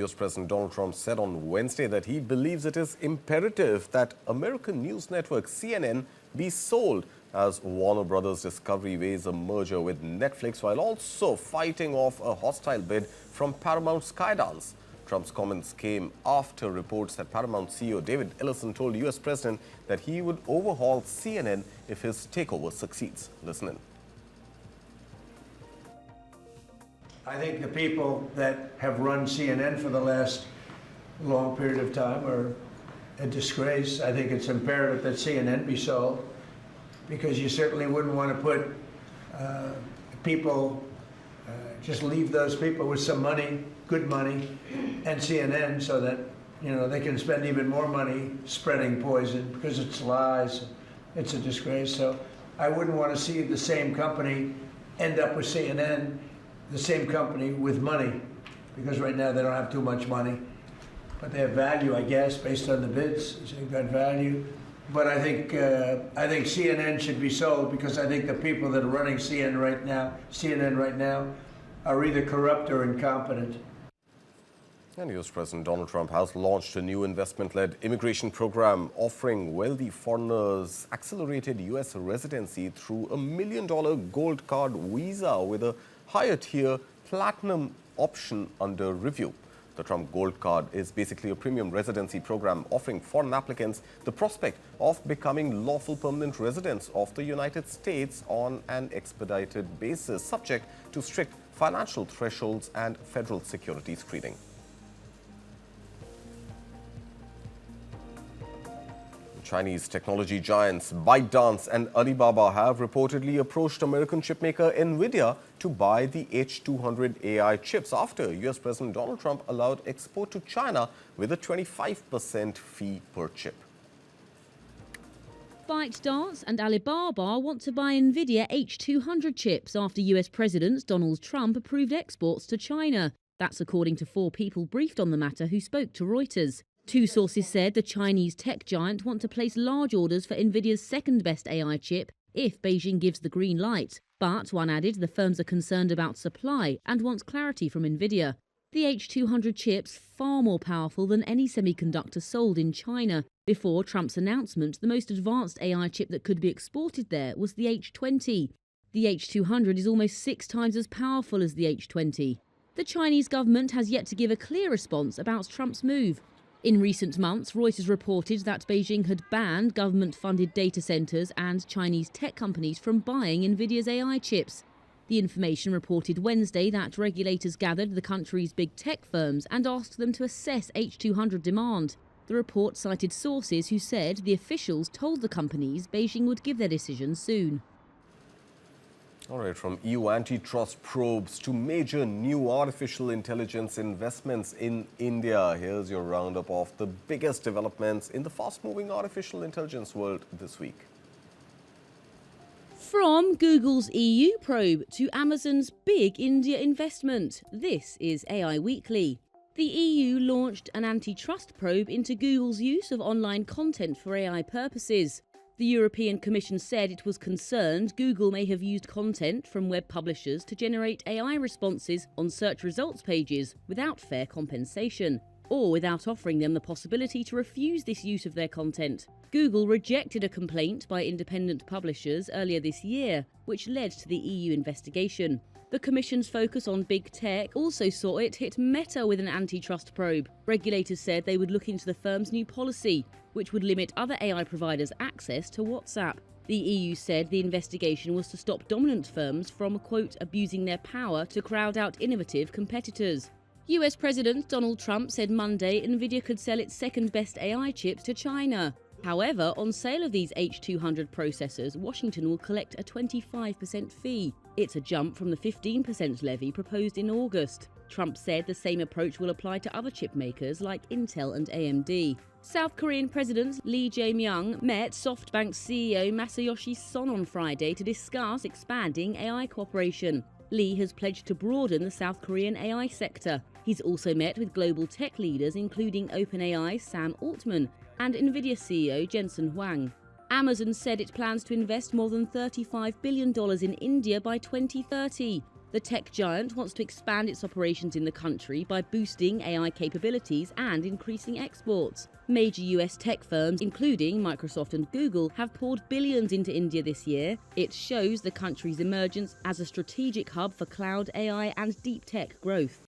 US President Donald Trump said on Wednesday that he believes it is imperative that American news network CNN be sold as Warner Brothers Discovery weighs a merger with Netflix while also fighting off a hostile bid from Paramount Skydance. Trump's comments came after reports that Paramount CEO David Ellison told US President that he would overhaul CNN if his takeover succeeds. Listen in. I think the people that have run CNN for the last long period of time are a disgrace. I think it's imperative that CNN be sold, because you certainly wouldn't want to put people, just leave those people with some money, good money, and CNN, so that, you know, they can spend even more money spreading poison, because it's lies. It's a disgrace. So I wouldn't want to see the same company end up with CNN, the same company with money, because right now they don't have too much money, but they have value, I guess, based on the bids. They've got value. But I think CNN should be sold, because I think the people that are running CNN right now are either corrupt or incompetent. And US President Donald Trump has launched a new investment-led immigration program offering wealthy foreigners accelerated US residency through a $1 million gold card visa with a higher-tier platinum option under review. The Trump Gold Card is basically a premium residency program offering foreign applicants the prospect of becoming lawful permanent residents of the United States on an expedited basis, subject to strict financial thresholds and federal security screening. Chinese technology giants ByteDance and Alibaba have reportedly approached American chipmaker Nvidia to buy the H200 AI chips after US President Donald Trump allowed export to China with a 25% fee per chip. ByteDance and Alibaba want to buy Nvidia H200 chips after US President Donald Trump approved exports to China. That's according to 4 people briefed on the matter who spoke to Reuters. 2 sources said the Chinese tech giant want to place large orders for Nvidia's second-best AI chip if Beijing gives the green light. But, one added, the firms are concerned about supply and want clarity from Nvidia. The H200 chip's far more powerful than any semiconductor sold in China. Before Trump's announcement, the most advanced AI chip that could be exported there was the H20. The H200 is almost 6 times as powerful as the H20. The Chinese government has yet to give a clear response about Trump's move. In recent months, Reuters reported that Beijing had banned government-funded data centers and Chinese tech companies from buying Nvidia's AI chips. The information reported Wednesday that regulators gathered the country's big tech firms and asked them to assess H200 demand. The report cited sources who said the officials told the companies Beijing would give their decision soon. All right, from EU antitrust probes to major new artificial intelligence investments in India, here's your roundup of the biggest developments in the fast-moving artificial intelligence world this week. From Google's EU probe to Amazon's big India investment, this is AI Weekly. The EU launched an antitrust probe into Google's use of online content for AI purposes. The European Commission said it was concerned Google may have used content from web publishers to generate AI responses on search results pages without fair compensation, or without offering them the possibility to refuse this use of their content. Google rejected a complaint by independent publishers earlier this year, which led to the EU investigation. The Commission's focus on big tech also saw it hit Meta with an antitrust probe. Regulators said they would look into the firm's new policy, which would limit other AI providers' access to WhatsApp. The EU said the investigation was to stop dominant firms from, quote, abusing their power to crowd out innovative competitors. US President Donald Trump said Monday Nvidia could sell its second-best AI chips to China. However, on sale of these H200 processors, Washington will collect a 25% fee. It's a jump from the 15% levy proposed in August. Trump said the same approach will apply to other chip makers like Intel and AMD. South Korean President Lee Jae-myung met SoftBank CEO Masayoshi Son on Friday to discuss expanding AI cooperation. Lee has pledged to broaden the South Korean AI sector. He's also met with global tech leaders including OpenAI's Sam Altman and Nvidia CEO Jensen Huang. Amazon said it plans to invest more than $35 billion in India by 2030. The tech giant wants to expand its operations in the country by boosting AI capabilities and increasing exports. Major US tech firms, including Microsoft and Google, have poured billions into India this year. It shows the country's emergence as a strategic hub for cloud, AI, and deep tech growth.